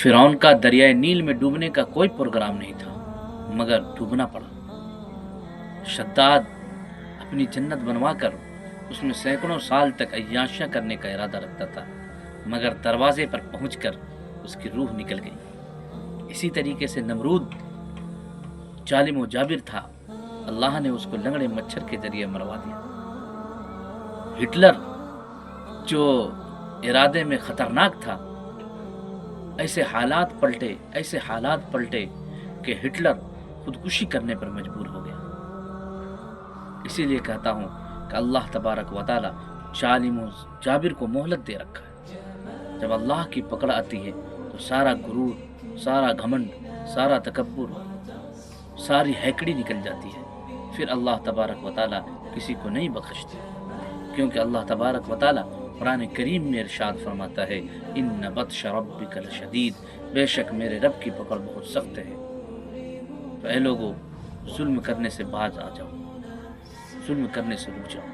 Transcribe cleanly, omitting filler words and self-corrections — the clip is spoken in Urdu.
فرعون کا دریائے نیل میں ڈوبنے کا کوئی پروگرام نہیں تھا، مگر ڈوبنا پڑا۔ شداد اپنی جنت بنوا کر اس میں سینکڑوں سال تک عیاشیاں کرنے کا ارادہ رکھتا تھا، مگر دروازے پر پہنچ کر اس کی روح نکل گئی۔ اسی طریقے سے نمرود ظالم و جابر تھا، اللہ نے اس کو لنگڑے مچھر کے ذریعے مروا دیا۔ ہٹلر جو ارادے میں خطرناک تھا، ایسے حالات پلٹے کہ ہٹلر خودکشی کرنے پر مجبور ہو گیا۔ اسی لیے کہتا ہوں کہ اللہ تبارک و تعالی ظالم و جابر کو مہلت دے رکھا ہے۔ جب اللہ کی پکڑ آتی ہے تو سارا غرور، سارا گھمنڈ، سارا تکبر، ساری ہیکڑی نکل جاتی ہے۔ پھر اللہ تبارک و تعالی کسی کو نہیں بخشتے، کیونکہ اللہ تبارک و تعالی قرآن کریم میں ارشاد فرماتا ہے، ان بطش ربک لشدید، بے شک میرے رب کی پکڑ بہت سخت ہے۔ تو اے لوگو، ظلم کرنے سے باز آ جاؤ، ظلم کرنے سے رک جاؤ۔